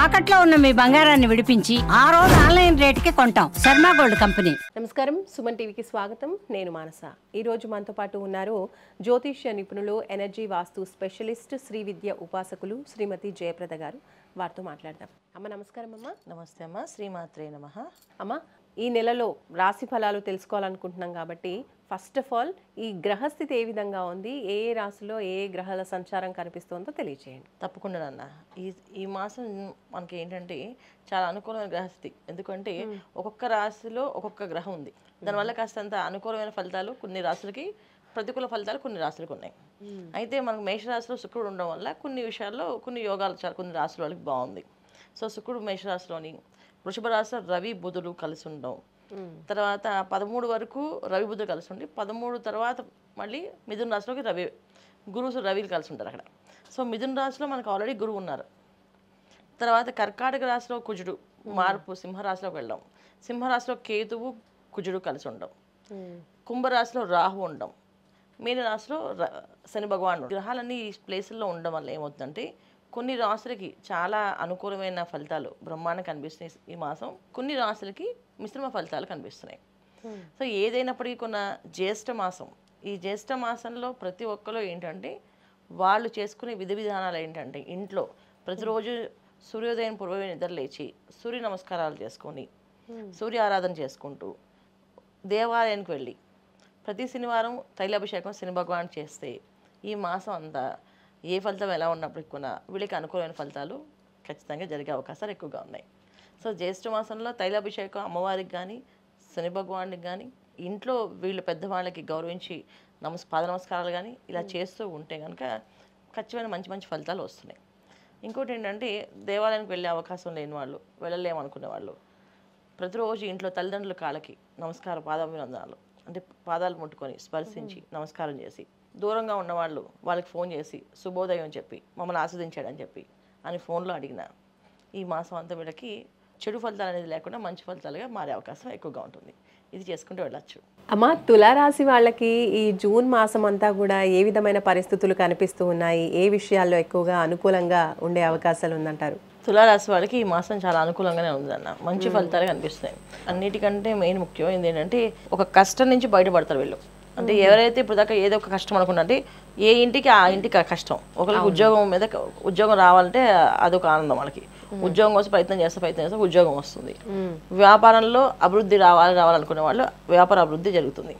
తాకట్లో ఉన్న మీ బంగారాన్ని విడిపించి ఆ రోజు ఆన్లైన్ రేటుకి కొంటాం. Sharma gold company. నమస్కారం, సుమన్ టీవీకి స్వాగతం. నేను మానస. ఈ రోజు మనతో పాటు ఉన్నారు జ్యోతిష్య నిపుణులు, ఎనర్జీ వాస్తు స్పెషలిస్ట్, శ్రీ విద్య ఉపాసకులు శ్రీమతి జయప్రద గారు. వారితో మాట్లాడదాం. అమ్మ నమస్కారం. అమ్మ నమస్తే అమ్మ. శ్రీమాత్రే నమః. అమ్మ, ఈ నెలలో రాశి ఫలాలు తెలుసుకోవాలనుకుంటున్నాం కాబట్టి ఫస్ట్ ఆఫ్ ఆల్ ఈ గ్రహస్థితి ఏ విధంగా ఉంది, ఏ ఏ రాశిలో ఏ ఏ గ్రహాల సంచారం కనిపిస్తుందో తెలియచేయండి. తప్పకుండా నాన్న. ఈ మాసం మనకి ఏంటంటే చాలా అనుకూలమైన గ్రహస్థితి. ఎందుకంటే ఒక్కొక్క రాశిలో ఒక్కొక్క గ్రహం ఉంది. దానివల్ల కాస్తంత అనుకూలమైన ఫలితాలు కొన్ని రాశులకి, ప్రతికూల ఫలితాలు కొన్ని రాశులకు ఉన్నాయి. అయితే మనకు మేషరాశిలో శుక్రుడు ఉండడం వల్ల కొన్ని విషయాల్లో కొన్ని యోగాలు కొన్ని రాశుల వాళ్ళకి బాగుంది. సో శుక్రుడు మేషరాశిలోని, వృషభ రాశిలో రవి బుధుడు కలిసి ఉండడం, తర్వాత 13 వరకు రవి బుధుడు కలిసి ఉండి 13 తర్వాత మళ్ళీ మిథున రాశిలోకి రవిలు కలిసి ఉంటారు అక్కడ. సో మిథున రాశిలో మనకు ఆల్రెడీ గురువు ఉన్నారు. తర్వాత కర్కాటక రాశిలో కుజుడు మార్పు సింహరాశిలోకి వెళ్ళడం, సింహరాశిలో కేతువు కుజుడు కలిసి ఉండడం, కుంభరాశిలో రాహు ఉండడం, మీన రాశిలో శని భగవానుడు. గ్రహాలన్నీ ఈ ప్లేసుల్లో ఉండడం వల్ల ఏమవుతుందంటే కొన్ని రాశులకి చాలా అనుకూలమైన ఫలితాలు బ్రహ్మాండం కనిపిస్తున్నాయి ఈ మాసం. కొన్ని రాశులకి మిశ్రమ ఫలితాలు కనిపిస్తున్నాయి. సో ఏదైనప్పటికీ జ్యేష్ఠ మాసం, ఈ జ్యేష్ఠ మాసంలో ప్రతి ఒక్కరు ఏంటంటే వాళ్ళు చేసుకునే విధి విధానాలు ఏంటంటే ఇంట్లో ప్రతిరోజు సూర్యోదయం పూర్వమే నిద్ర లేచి సూర్య నమస్కారాలు చేసుకొని సూర్య ఆరాధన చేసుకుంటూ దేవాలయానికి వెళ్ళి ప్రతి శనివారం తైలాభిషేకం శని భగవాన్ చేస్తే ఈ మాసం అంతా ఏ ఫలితం ఎలా ఉన్నప్పటికీ వీళ్ళకి అనుకూలమైన ఫలితాలు ఖచ్చితంగా జరిగే అవకాశాలు ఎక్కువగా ఉన్నాయి. సో జ్యేష్ఠ మాసంలో తైలాభిషేకం అమ్మవారికి కానీ శని భగవానికి కానీ ఇంట్లో వీళ్ళు పెద్దవాళ్ళకి గౌరవించి పాద నమస్కారాలు కానీ ఇలా చేస్తూ ఉంటే కనుక ఖచ్చితమైన మంచి మంచి ఫలితాలు వస్తున్నాయి. ఇంకోటి ఏంటంటే దేవాలయానికి వెళ్ళే అవకాశం లేని వాళ్ళు, వెళ్ళలేమనుకునే వాళ్ళు ప్రతిరోజు ఇంట్లో తల్లిదండ్రుల కాళ్ళకి నమస్కారం, పాదాభివందనాలు అంటే పాదాలు ముట్టుకొని స్పర్శించి నమస్కారం చేసి, దూరంగా ఉన్నవాళ్ళు వాళ్ళకి ఫోన్ చేసి శుభోదయం చెప్పి మమ్మల్ని ఆస్వాదించాడని చెప్పి అని ఫోన్లో అడిగిన ఈ మాసం అంతా వీళ్ళకి చెడు ఫలితాలు అనేది లేకుండా మంచి ఫలితాలుగా మారే అవకాశం ఎక్కువగా ఉంటుంది. ఇది చేసుకుంటూ వెళ్ళచ్చు. అమ్మ, తులారాశి వాళ్ళకి ఈ జూన్ మాసం అంతా కూడా ఏ విధమైన పరిస్థితులు కనిపిస్తూ ఉన్నాయి, ఏ విషయాల్లో ఎక్కువగా అనుకూలంగా ఉండే అవకాశాలు ఉందంటారు? తులారాశి వాళ్ళకి ఈ మాసం చాలా అనుకూలంగానే ఉందన్న. మంచి ఫలితాలు కనిపిస్తాయి. అన్నిటికంటే మెయిన్ ముఖ్యమైనది ఏంటంటే ఒక కష్టం నుంచి బయటపడతారు వీళ్ళు. అంటే ఎవరైతే ఇప్పుడు దాకా ఏదో ఒక కష్టం అనుకుంటే ఏ ఇంటికి ఆ ఇంటికి కష్టం. ఒకరికి ఉద్యోగం రావాలంటే అదొక ఆనందం వాళ్ళకి. ఉద్యోగం కోసం ప్రయత్నం చేస్తే ఉద్యోగం వస్తుంది. వ్యాపారంలో అభివృద్ధి రావాలనుకునే వాళ్ళు వ్యాపార అభివృద్ధి జరుగుతుంది.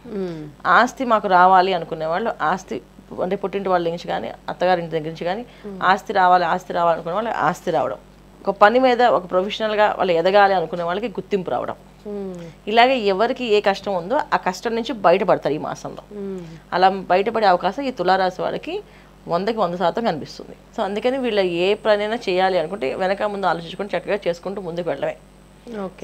ఆస్తి మాకు రావాలి అనుకునే వాళ్ళు ఆస్తి అంటే పుట్టింటి వాళ్ళ నుంచి కానీ అత్తగారింటి దగ్గర నుంచి కానీ ఆస్తి రావాలనుకునే వాళ్ళు ఆస్తి రావడం, ఒక పని మీద ఒక ప్రొఫెషనల్గా వాళ్ళు ఎదగాలి అనుకునే వాళ్ళకి గుర్తింపు రావడం, ఇలాగే ఎవరికి ఏ కష్టం ఉందో ఆ కష్టం నుంచి బయటపడతారు ఈ మాసంలో. అలా బయటపడే అవకాశం ఈ తులారాశి వాళ్ళకి 100కి 100% కనిపిస్తుంది. సో అందుకని వీళ్ళ ఏ పనైనా చేయాలి అనుకుంటే వెనక ముందు ఆలోచించుకొని చక్కగా చేసుకుంటూ ముందుకు వెళ్ళడమే.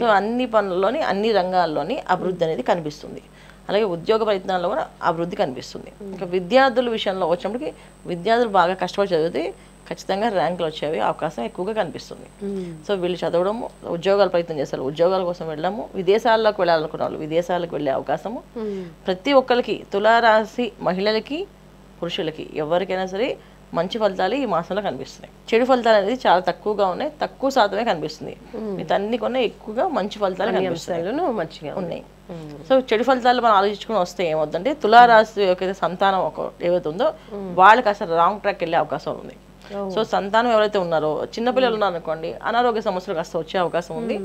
సో అన్ని పనుల్లోని అన్ని రంగాల్లోని అభివృద్ధి అనేది కనిపిస్తుంది. అలాగే ఉద్యోగ ప్రయత్నాల్లో కూడా అభివృద్ధి కనిపిస్తుంది. ఇంకా విద్యార్థుల విషయంలో వచ్చినప్పటికీ విద్యార్థులు బాగా కష్టపడి చదివితే ఖచ్చితంగా ర్యాంకులు వచ్చేవి అవకాశం ఎక్కువగా కనిపిస్తుంది. సో వీళ్ళు చదవడము, ఉద్యోగాలు ప్రయత్నం చేస్తారు, ఉద్యోగాల కోసం వెళ్ళడము, విదేశాల్లోకి వెళ్ళాలనుకున్న వాళ్ళు విదేశాలకు వెళ్ళే అవకాశము ప్రతి ఒక్కరికి, తులారాశి మహిళలకి పురుషులకి ఎవరికైనా సరే మంచి ఫలితాలు ఈ మాసంలో కనిపిస్తున్నాయి. చెడు ఫలితాలు అనేది చాలా తక్కువగా ఉన్నాయి, తక్కువ శాతమే కనిపిస్తుంది. అన్ని కొన్ని ఎక్కువగా మంచి ఫలితాలు కనిపిస్తాయి, మంచిగా ఉన్నాయి. సో చెడు ఫలితాలు మనం ఆలోచించుకుని వస్తే ఏమవుతుందంటే తులారాశి యొక్క సంతానం ఏవైతే ఉందో వాళ్ళకి అసలు రాంగ్ ట్రాక్ వెళ్ళే అవకాశం ఉంది. సో సంతానం ఎవరైతే ఉన్నారో చిన్నపిల్లలు ఉన్నారనుకోండి, అనారోగ్య సమస్యలు కాస్త వచ్చే అవకాశం ఉంది.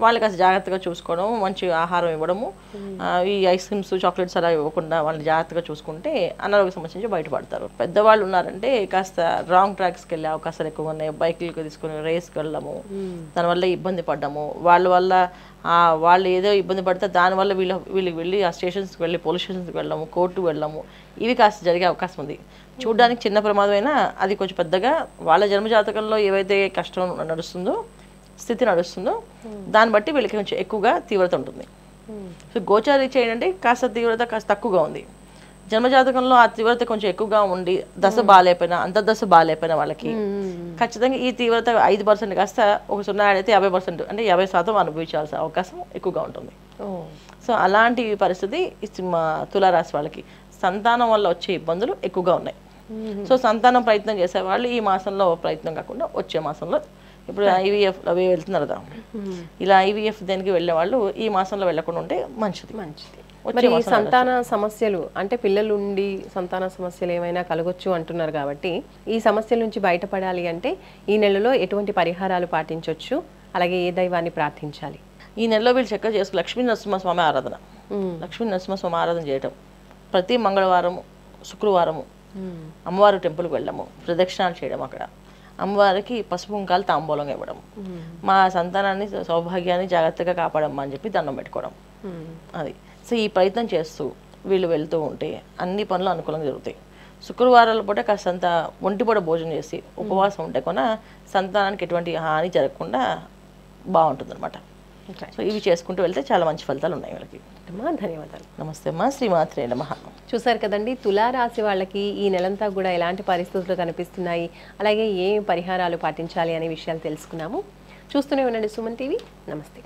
వాళ్ళకి కాస్త జాగ్రత్తగా చూసుకోవడం, మంచి ఆహారం ఇవ్వడము, ఈ ఐస్ క్రీమ్స్ చాక్లెట్స్ అలా ఇవ్వకుండా వాళ్ళని జాగ్రత్తగా చూసుకుంటే అనారోగ్య సమస్య నుంచి బయటపడతారు. పెద్దవాళ్ళు ఉన్నారంటే కాస్త రాంగ్ ట్రాక్స్కి వెళ్ళే అవకాశాలు ఎక్కువగా ఉన్నాయి. బైకులకు తీసుకుని రేస్కి వెళ్ళడము, దానివల్ల ఇబ్బంది పడ్డము, వాళ్ళు ఏదో ఇబ్బంది పడితే దానివల్ల వీళ్ళకి వెళ్ళి ఆ స్టేషన్స్కి వెళ్ళి పోలీస్ స్టేషన్స్కి వెళ్ళడము, కోర్టుకు వెళ్ళడము, ఇవి కాస్త జరిగే అవకాశం ఉంది. చూడడానికి చిన్న ప్రమాదమైనా అది కొంచెం పెద్దగా వాళ్ళ జన్మజాతకంలో ఏవైతే కష్టం నడుస్తుందో, స్థితి నడుస్తుందో దాన్ని బట్టి వీళ్ళకి కొంచెం ఎక్కువగా తీవ్రత ఉంటుంది. సో గోచారీత్యా ఏంటంటే కాస్త తీవ్రత కాస్త తక్కువగా ఉంది. జన్మజాతకంలో ఆ తీవ్రత కొంచెం ఎక్కువగా ఉండి దశ బాగాలేకపోయినా, అంతర్దశ బాగాలేకపోయినా వాళ్ళకి ఖచ్చితంగా ఈ తీవ్రత 5% కాస్త ఒక 0 అయితే 50% అంటే 50% అనుభవించాల్సిన అవకాశం ఎక్కువగా ఉంటుంది. సో అలాంటి పరిస్థితి తులారాశి వాళ్ళకి సంతానం వల్ల వచ్చే ఇబ్బందులు ఎక్కువగా ఉన్నాయి. సో సంతానం ప్రయత్నం చేసే వాళ్ళు ఈ మాసంలో ప్రయత్నం కాకుండా వచ్చే మాసంలో ఇప్పుడు IVF అవి వెళ్తున్నారు కదా, ఇలా IVF దేనికి వెళ్ళే వాళ్ళు ఈ మాసంలో వెళ్ళకుండా ఉంటే మంచిది. మరి సంతాన సమస్యలు అంటే పిల్లలు ఉండి సంతాన సమస్యలు ఏమైనా కలగొచ్చు అంటున్నారు కాబట్టి ఈ సమస్యల నుంచి బయటపడాలి అంటే ఈ నెలలో ఎటువంటి పరిహారాలు పాటించవచ్చు, అలాగే ఏ దైవాన్ని ప్రార్థించాలి? ఈ నెలలో వీళ్ళు చక్కగా చేసుకు లక్ష్మీ నరసింహస్వామి ఆరాధన, లక్ష్మీ నరసింహస్వామి ఆరాధన చేయటం, ప్రతి మంగళవారము శుక్రవారము అమ్మవారి టెంపుల్కి వెళ్ళడము, ప్రదక్షిణాలు చేయడం, అక్కడ అమ్మవారికి పసుపు కుంకాలు తాంబూలంగా ఇవ్వడం, మా సంతానాన్ని సౌభాగ్యాన్ని జాగ్రత్తగా కాపాడమ్మా అని చెప్పి దండం పెట్టుకోవడం. అది సో ఈ ప్రయత్నం చేస్తూ వీళ్ళు వెళ్తూ ఉంటే అన్ని పనులు అనుకూలంగా జరుగుతాయి. శుక్రవారాల పూట కాస్తంత ఒంటిపూట భోజనం చేసి ఉపవాసం ఉంటే కొన సంతానానికి ఎటువంటి హాని జరగకుండా బాగుంటుంది అనమాట. సో ఇవి చేసుకుంటూ వెళ్తే చాలా మంచి ఫలితాలు ఉన్నాయి వాళ్ళకి. ధన్యవాదాలు. నమస్తే అమ్మా. శ్రీమాత్రే నమః. చూసారు కదండి, తులారాశి వాళ్ళకి ఈ నెలంతా కూడా ఎలాంటి పరిస్థితులు కనిపిస్తున్నాయి, అలాగే ఏ పరిహారాలు పాటించాలి అనే విషయాలు తెలుసుకున్నాము. చూస్తూనే ఉండండి సుమన్ టీవీ. నమస్తే.